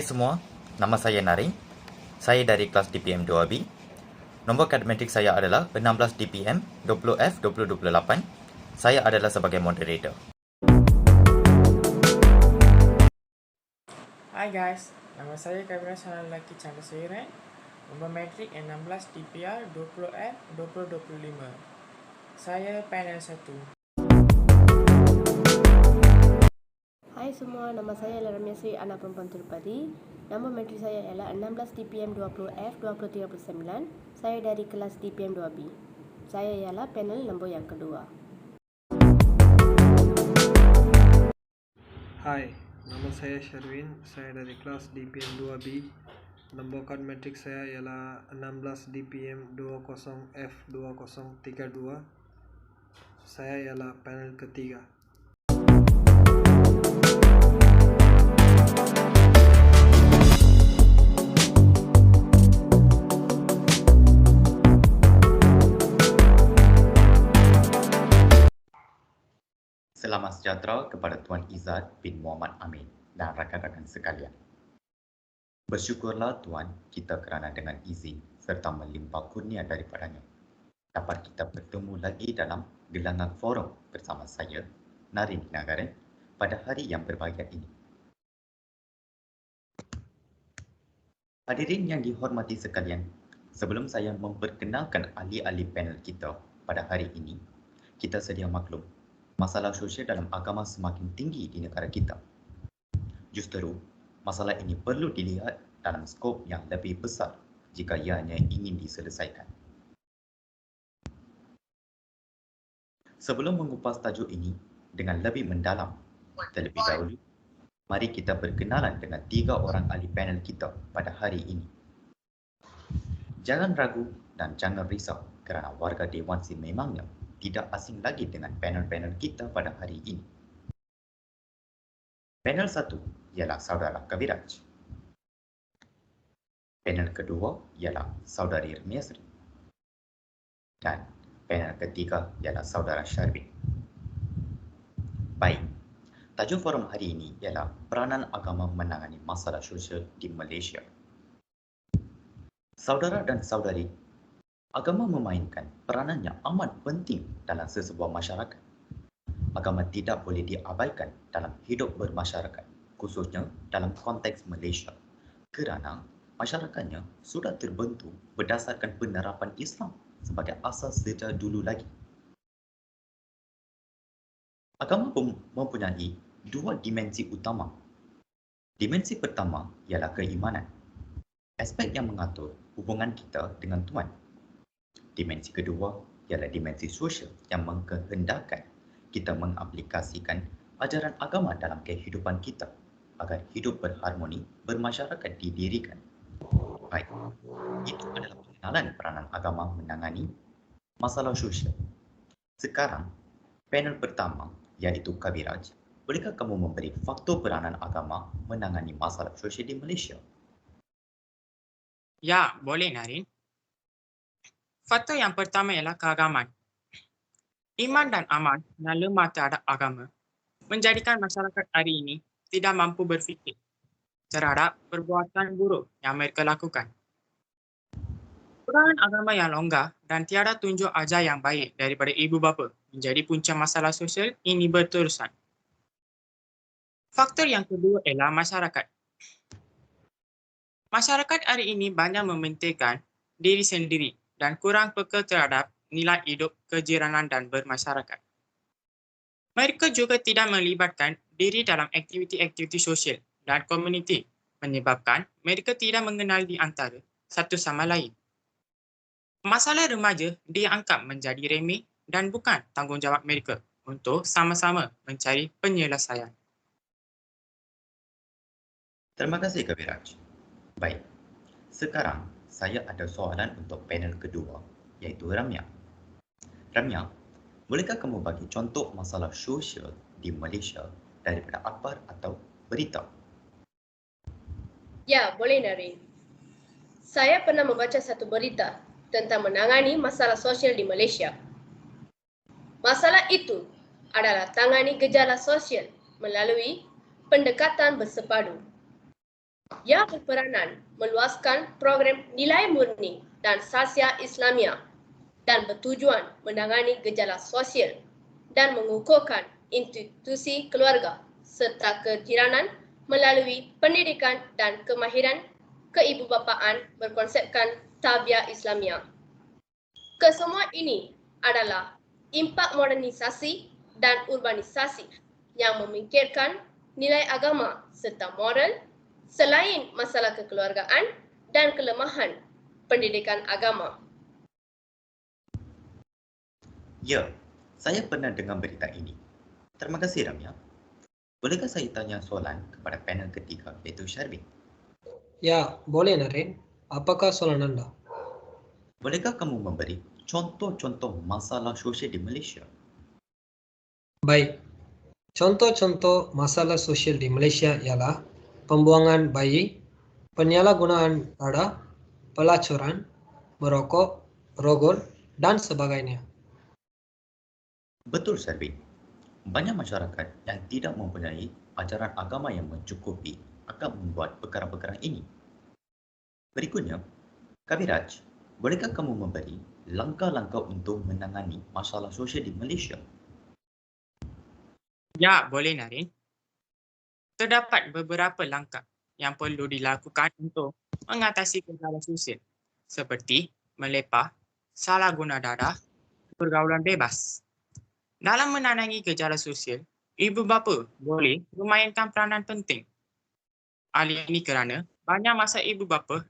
Hai semua, nama saya Naring. Saya dari kelas DPM 2B. Nombor akademik saya adalah 16 DPM 20F 2028. Saya adalah sebagai moderator. Hai guys, nama saya Kabira Sanalaki Chandrasekharan. Nombor metrik 16 DPR 20F 2025. Saya panel 1. Hai semua, nama saya ialah Ramya Sri Anak Perempuan Tirupati. Nombor metrik saya ialah 16 DPM 20F 2039. Saya dari kelas DPM 2B. Saya ialah panel nombor yang kedua. Hai, nama saya Sherwin. Saya dari kelas DPM 2B. Nombor kad metrik saya ialah 16 DPM 20F 2032. Saya ialah panel ketiga. Selamat sejahtera kepada Tuan Izzat bin Muhammad Amin dan rakan-rakan sekalian. Bersyukurlah Tuan kita kerana dengan izin serta melimpah kurnia daripadanya, dapat kita bertemu lagi dalam gelangan forum bersama saya, Narin Nagaran, pada hari yang berbahagia ini. Hadirin yang dihormati sekalian, sebelum saya memperkenalkan ahli-ahli panel kita pada hari ini, kita sedia maklum, masalah sosial dalam agama semakin tinggi di negara kita. Justeru, masalah ini perlu dilihat dalam skop yang lebih besar jika ianya ingin diselesaikan. Sebelum mengupas tajuk ini dengan lebih mendalam, terlebih dahulu, mari kita berkenalan dengan 3 orang ahli panel kita pada hari ini. Jangan ragu dan jangan risau kerana warga Dewan sememangnya tidak asing lagi dengan panel-panel kita pada hari ini. Panel 1 ialah Saudara Kaviraj. Panel kedua ialah Saudari Ramya Sri. Dan panel ketiga ialah Saudara Sherwin. Baik, tajuk forum hari ini ialah peranan agama menangani masalah sosial di Malaysia. Saudara dan saudari, agama memainkan peranan yang amat penting dalam sesebuah masyarakat. Agama tidak boleh diabaikan dalam hidup bermasyarakat, khususnya dalam konteks Malaysia, kerana masyarakatnya sudah terbentuk berdasarkan penerapan Islam sebagai asas sejak dulu lagi. Agama mempunyai 2 dimensi utama. Dimensi pertama ialah keimanan, aspek yang mengatur hubungan kita dengan Tuhan. Dimensi kedua ialah dimensi sosial yang mengkehendakkan kita mengaplikasikan ajaran agama dalam kehidupan kita agar hidup berharmoni bermasyarakat didirikan. Baik, itu adalah pengenalan peranan agama menangani masalah sosial. Sekarang, panel pertama iaitu Kaviraj. Bolehkah kamu memberi faktor peranan agama menangani masalah sosial di Malaysia? Ya, boleh Narin. Faktor yang pertama ialah keagamaan. Iman dan aman yang lemah terhadap agama menjadikan masyarakat hari ini tidak mampu berfikir terhadap perbuatan buruk yang mereka lakukan. Peranan agama yang longgar dan tiada tunjuk ajar yang baik daripada ibu bapa menjadi punca masalah sosial ini berterusan. Faktor yang kedua ialah masyarakat. Masyarakat hari ini banyak mementingkan diri sendiri dan kurang peka terhadap nilai hidup kejiranan dan bermasyarakat. Mereka juga tidak melibatkan diri dalam aktiviti-aktiviti sosial dan komuniti, menyebabkan mereka tidak mengenal di antara satu sama lain. Masalah remaja dianggap menjadi remeh dan bukan tanggungjawab mereka untuk sama-sama mencari penyelesaian. Terima kasih Kaviraj. Baik, sekarang saya ada soalan untuk panel kedua, iaitu Ramya. Ramya, bolehkah kamu bagi contoh masalah sosial di Malaysia daripada akhbar atau berita? Ya, boleh Narin. Saya pernah membaca satu berita tentang menangani masalah sosial di Malaysia. Masalah itu adalah tangani gejala sosial melalui pendekatan bersepadu. Ia berperanan meluaskan program nilai murni dan sasya Islamia dan bertujuan menangani gejala sosial dan mengukuhkan institusi keluarga serta kejiranan melalui pendidikan dan kemahiran keibubapaan berkonsepkan tarbiyah Islamia. Kesemua ini adalah impak modernisasi dan urbanisasi yang memikirkan nilai agama serta moral selain masalah kekeluargaan dan kelemahan pendidikan agama. Ya, saya pernah dengar berita ini. Terima kasih Ramya. Bolehkah saya tanya soalan kepada panel ketiga iaitu Sharwin? Ya, boleh Naren. Apakah soalan anda? Bolehkah kamu memberi contoh-contoh masalah sosial di Malaysia? Baik. Contoh-contoh masalah sosial di Malaysia ialah pembuangan bayi, penyalahgunaan dada, pelacuran, merokok, rogol, dan sebagainya. Betul Sharwin. Banyak masyarakat yang tidak mempunyai ajaran agama yang mencukupi akan membuat perkara-perkara ini. Berikutnya, Kabiraj, bolehkah kamu memberi langkah-langkah untuk menangani masalah sosial di Malaysia? Ya, boleh Naren. Terdapat beberapa langkah yang perlu dilakukan untuk mengatasi gejala sosial seperti melepah, salah guna darah, pergaulan bebas. Dalam menangangi gejala sosial, ibu bapa boleh memainkan peranan penting. Hal ini kerana banyak masa ibu bapa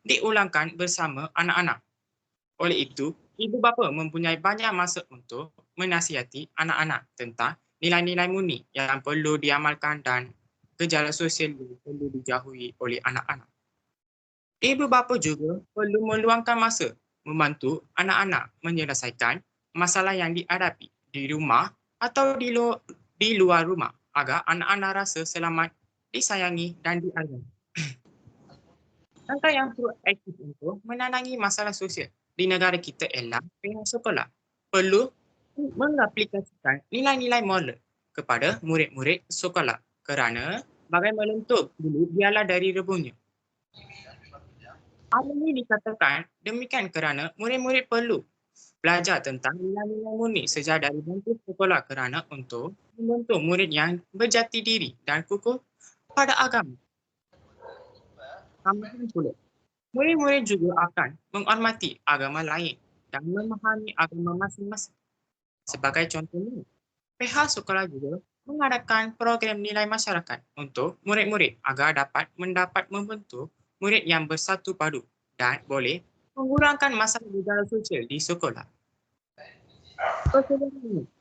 diulangkan bersama anak-anak. Oleh itu, ibu bapa mempunyai banyak masa untuk menasihati anak-anak tentang nilai-nilai murni yang perlu diamalkan dan gejala sosial yang perlu dijauhi oleh anak-anak. Ibu bapa juga perlu meluangkan masa membantu anak-anak menyelesaikan masalah yang dihadapi di rumah atau di luar rumah agar anak-anak rasa selamat, disayangi dan diayomi. Langkah yang proaktif untuk menangangi masalah sosial di negara kita ialah pihak sekolah perlu mengaplikasikan nilai-nilai moral kepada murid-murid sekolah kerana bagai melentuk dulu biarlah dari rebungnya. Hal ini dikatakan demikian kerana murid-murid perlu belajar tentang nilai-nilai murni sejak dari bangku sekolah kerana untuk membentuk murid yang berjati diri dan kukuh pada agama. Tambahan pula, murid-murid juga akan menghormati agama lain dan memahami agama masing-masing. Sebagai contohnya, pihak sekolah juga mengadakan program nilai masyarakat untuk murid-murid agar dapat membentuk murid yang bersatu padu dan boleh mengurangkan masalah gejala sosial di sekolah.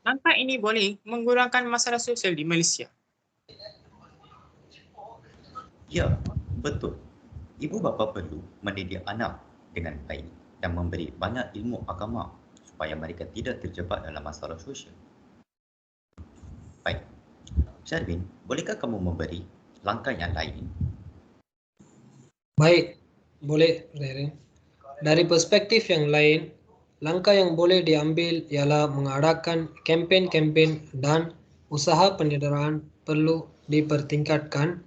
Langkah ini boleh mengurangkan masalah sosial di Malaysia. Ya, betul. Ibu bapa perlu mendidik anak dengan baik dan memberi banyak ilmu agama supaya mereka tidak terjebak dalam masalah sosial. Baik. Sharwin, bolehkah kamu memberi langkah yang lain? Baik, boleh Naren. Dari perspektif yang lain, langkah yang boleh diambil ialah mengadakan kempen-kempen dan usaha penyedaran perlu dipertingkatkan.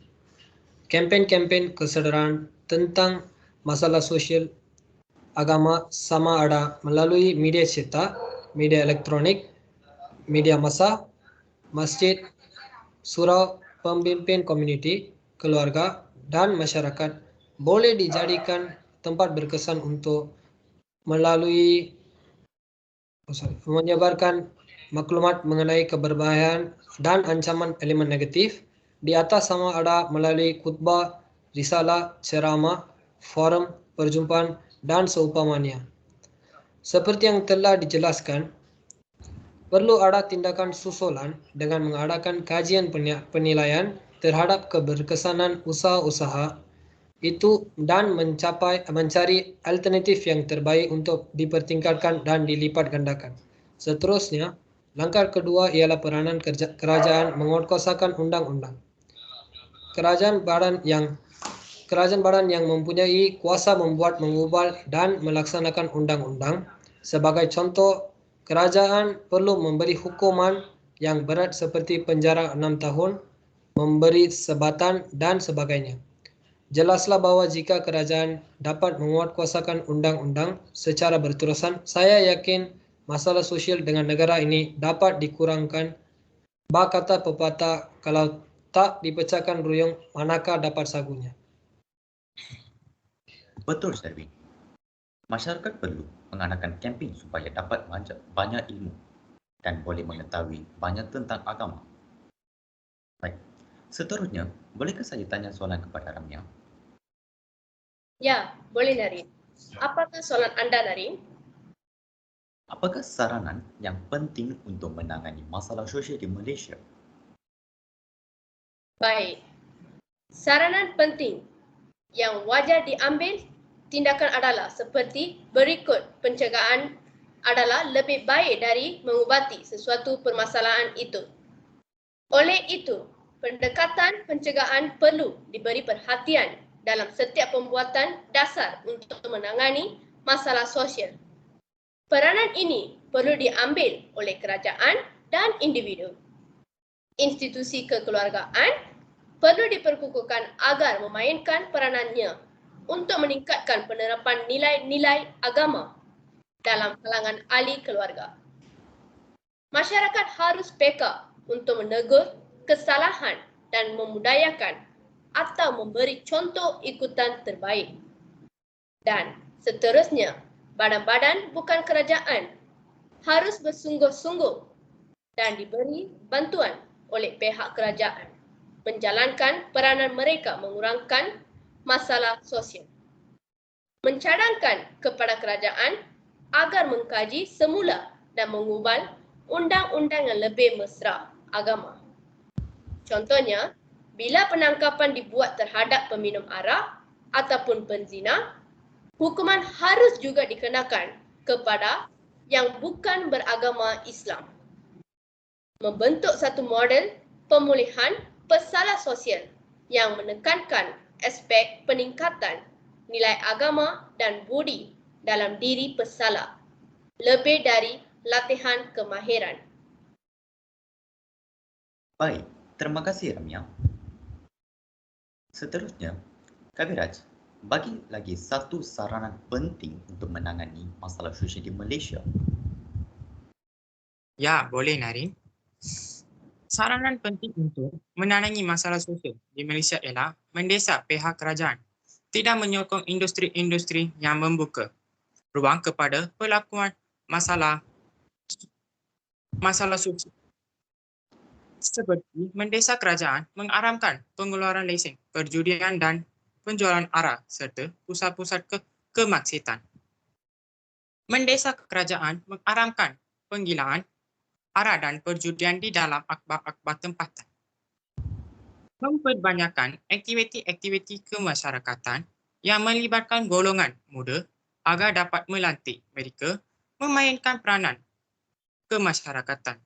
Kempen-kempen kesedaran tentang masalah sosial agama sama ada melalui media cetak, media elektronik, media massa, masjid, surau, pemimpin komuniti, keluarga dan masyarakat boleh dijadikan tempat berkesan untuk menyebarkan maklumat mengenai keberbahayaan dan ancaman elemen negatif di atas sama ada melalui khutbah, risalah, ceramah, forum, perjumpaan dan seumpamanya. Seperti yang telah dijelaskan, perlu ada tindakan susulan dengan mengadakan kajian penilaian terhadap keberkesanan usaha-usaha itu dan mencari alternatif yang terbaik untuk dipertingkatkan dan dilipat gandakan. Seterusnya, langkah kedua ialah peranan kerajaan menguatkuasakan undang-undang. Kerajaan badan yang mempunyai kuasa membuat, mengubah dan melaksanakan undang-undang. Sebagai contoh, kerajaan perlu memberi hukuman yang berat seperti penjara 6 tahun, memberi sebatan dan sebagainya. Jelaslah bahwa jika kerajaan dapat menguatkuasakan undang-undang secara berterusan, saya yakin masalah sosial dengan negara ini dapat dikurangkan. Bah kata pepatah, kalau tak dipecahkan ruyung, manakah dapat sagunya? Betul, Sherwin. Masyarakat perlu mengadakan kempen supaya dapat banyak ilmu dan boleh mengetahui banyak tentang agama. Baik, seterusnya, bolehkah saya tanya soalan kepada Ramya? Ya, boleh Narin. Apakah soalan anda, Narin? Apakah saranan yang penting untuk menangani masalah sosial di Malaysia? Baik. Saranan penting yang wajar diambil tindakan adalah seperti berikut. Pencegahan adalah lebih baik dari mengubati sesuatu permasalahan itu. Oleh itu, pendekatan pencegahan perlu diberi perhatian dalam setiap pembuatan dasar untuk menangani masalah sosial. Peranan ini perlu diambil oleh kerajaan dan individu. Institusi kekeluargaan perlu diperkukuhkan agar memainkan peranannya untuk meningkatkan penerapan nilai-nilai agama dalam kalangan ahli keluarga. Masyarakat harus peka untuk menegur kesalahan dan memudayakan atau memberi contoh ikutan terbaik. Dan seterusnya, badan-badan bukan kerajaan harus bersungguh-sungguh dan diberi bantuan oleh pihak kerajaan menjalankan peranan mereka mengurangkan masalah sosial. Mencadangkan kepada kerajaan agar mengkaji semula dan mengubah undang-undang yang lebih mesra agama. Contohnya, bila penangkapan dibuat terhadap peminum arak ataupun penzina, hukuman harus juga dikenakan kepada yang bukan beragama Islam. Membentuk satu model pemulihan pesalah sosial yang menekankan aspek peningkatan nilai agama dan budi dalam diri pesalah, lebih dari latihan kemahiran. Baik, terima kasih Ramya. Seterusnya, Kabiraj, bagi lagi satu saranan penting untuk menangani masalah sosial di Malaysia. Ya, boleh Narin. Saranan penting untuk menangani masalah sosial di Malaysia ialah mendesak pihak kerajaan tidak menyokong industri-industri yang membuka ruang kepada pelakuan masalah sosial. Seperti mendesak kerajaan mengaramkan pengeluaran lesen, perjudian dan penjualan arak serta pusat-pusat kemaksiatan. Mendesak kerajaan mengaramkan penggilaan arak dan perjudian di dalam akhbar-akhbar tempatan. Memperbanyakkan aktiviti-aktiviti kemasyarakatan yang melibatkan golongan muda agar dapat melantik mereka memainkan peranan kemasyarakatan.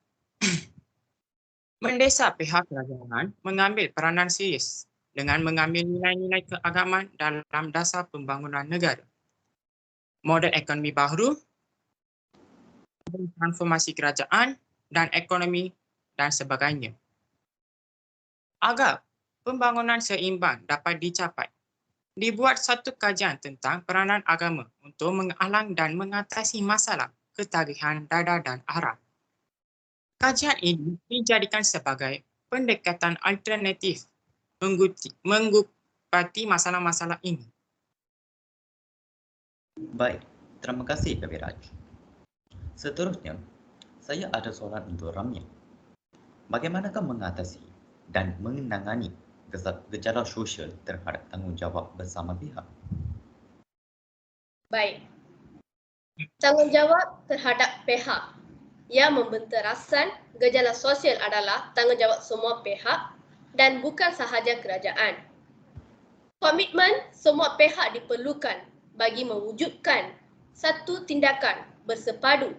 Mendesak pihak kerajaan mengambil peranan serius dengan mengambil nilai-nilai keagamaan dalam dasar pembangunan negara. Model ekonomi baru, transformasi kerajaan dan ekonomi dan sebagainya. Agar pembangunan seimbang dapat dicapai, dibuat satu kajian tentang peranan agama untuk menghalang dan mengatasi masalah ketagihan dada dan arak. Kajian ini dijadikan sebagai pendekatan alternatif mengubati masalah-masalah ini. Baik, terima kasih Kabiraj. Seterusnya, saya ada soalan untuk Ramya. Bagaimanakah mengatasi dan menangani gejala sosial terhadap tanggungjawab bersama pihak? Baik. Tanggungjawab terhadap pihak yang membenterasan gejala sosial adalah tanggungjawab semua pihak dan bukan sahaja kerajaan. Komitmen semua pihak diperlukan bagi mewujudkan satu tindakan bersepadu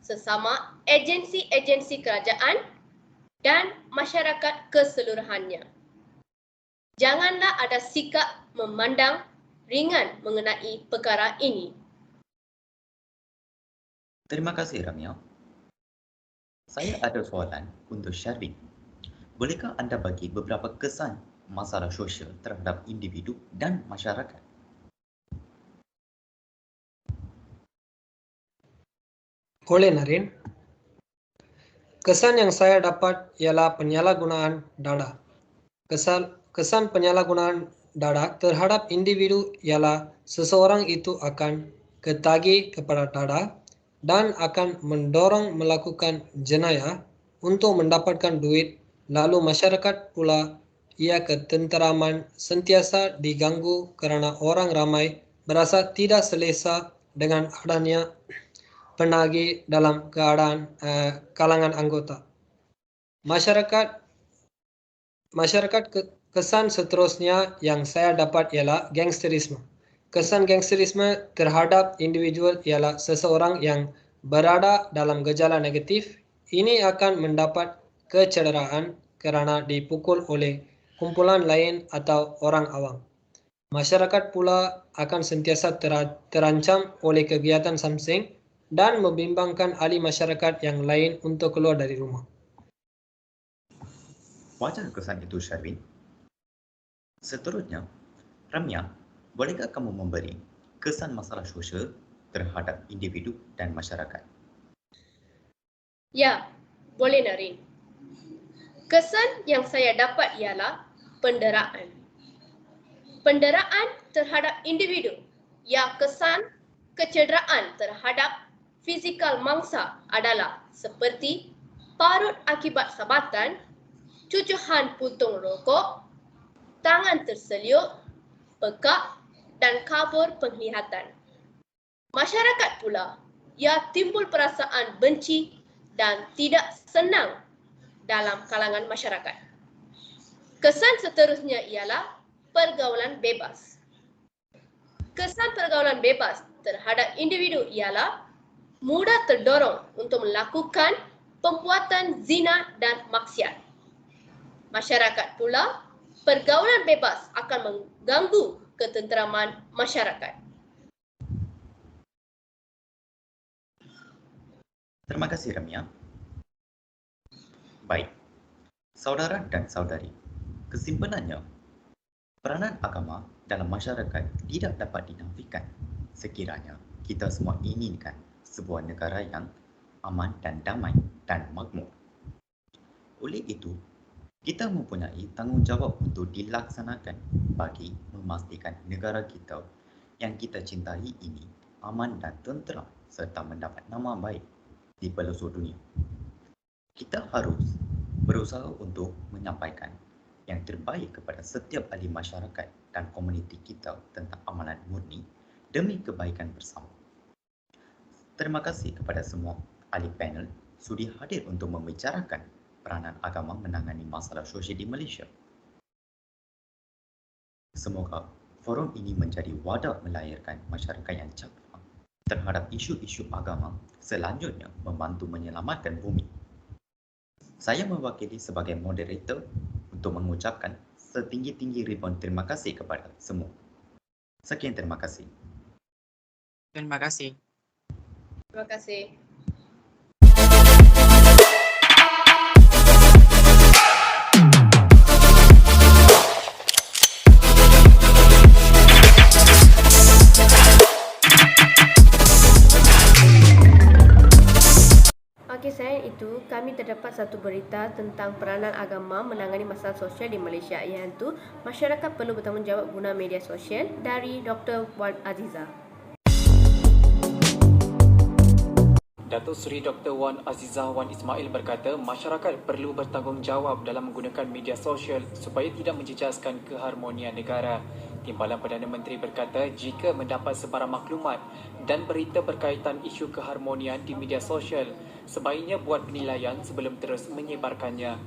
sesama agensi-agensi kerajaan dan masyarakat keseluruhannya. Janganlah ada sikap memandang ringan mengenai perkara ini. Terima kasih Ramya. Saya ada soalan untuk Sherwin. Bolehkah anda bagi beberapa kesan masalah sosial terhadap individu dan masyarakat. Boleh Naren. Kesan yang saya dapat ialah penyalahgunaan data. Kesan penyalahgunaan data terhadap individu ialah seseorang itu akan ketagih kepada data dan akan mendorong melakukan jenayah untuk mendapatkan duit, lalu masyarakat pula ia ketenteraman sentiasa diganggu kerana orang ramai berasa tidak selesa dengan adanya penagih dalam kalangan anggota. Kesan seterusnya yang saya dapat ialah gangsterisme. Kesan gangsterisme terhadap individu ialah seseorang yang berada dalam gejala negatif. Ini akan mendapat kecederaan kerana dipukul oleh kumpulan lain atau orang awam. Masyarakat pula akan sentiasa terancam oleh kegiatan samseng dan membimbangkan ahli masyarakat yang lain untuk keluar dari rumah. Wajar kesan itu, Sharwin. Seterusnya, Ramya, bolehkah kamu memberi kesan masalah sosial terhadap individu dan masyarakat? Ya, boleh Naren. Kesan yang saya dapat ialah penderaan. Penderaan terhadap individu, ya kesan kecederaan terhadap fizikal mangsa adalah seperti parut akibat sabatan, cucuhan puntung rokok, tangan terseliuk, pekak dan kabur penglihatan. Masyarakat pula, ia timbul perasaan benci dan tidak senang dalam kalangan masyarakat. Kesan seterusnya ialah pergaulan bebas. Kesan pergaulan bebas terhadap individu ialah mudah terdorong untuk melakukan perbuatan zina dan maksiat. Masyarakat pula, pergaulan bebas akan mengganggu ketenteraman masyarakat. Terima kasih, Ramya. Baik, saudara dan saudari, kesimpulannya, peranan agama dalam masyarakat tidak dapat dinafikan sekiranya kita semua inginkan sebuah negara yang aman dan damai dan makmur. Oleh itu, kita mempunyai tanggungjawab untuk dilaksanakan bagi memastikan negara kita yang kita cintai ini aman dan tenteram serta mendapat nama baik di pelosok dunia. Kita harus berusaha untuk menyampaikan yang terbaik kepada setiap ahli masyarakat dan komuniti kita tentang amalan murni demi kebaikan bersama. Terima kasih kepada semua ahli panel sudi hadir untuk membicarakan peranan agama menangani masalah sosial di Malaysia. Semoga forum ini menjadi wadah melahirkan masyarakat yang cakap terhadap isu-isu agama selanjutnya membantu menyelamatkan bumi. Saya mewakili sebagai moderator untuk mengucapkan setinggi-tinggi ribuan terima kasih kepada semua. Sekian, terima kasih. Terima kasih. Terima kasih. Okey, selain itu, kami terdapat satu berita tentang peranan agama menangani masalah sosial di Malaysia, iaitu masyarakat perlu bertanggungjawab guna media sosial dari Dr. Wan Aziza. Datuk Seri Dr. Wan Azizah Wan Ismail berkata masyarakat perlu bertanggungjawab dalam menggunakan media sosial supaya tidak menjejaskan keharmonian negara. Timbalan Perdana Menteri berkata jika mendapat sebarang maklumat dan berita berkaitan isu keharmonian di media sosial, sebaiknya buat penilaian sebelum terus menyebarkannya.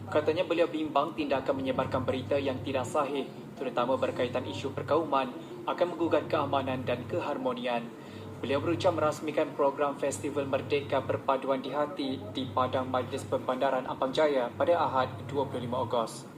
Katanya beliau bimbang tindakan menyebarkan berita yang tidak sahih, terutama berkaitan isu perkauman, akan menggugat keamanan dan keharmonian. Beliau berucap merasmikan program Festival Merdeka Perpaduan di Hati di Padang Majlis Pembandaran Ampang Jaya pada Ahad 25 Ogos.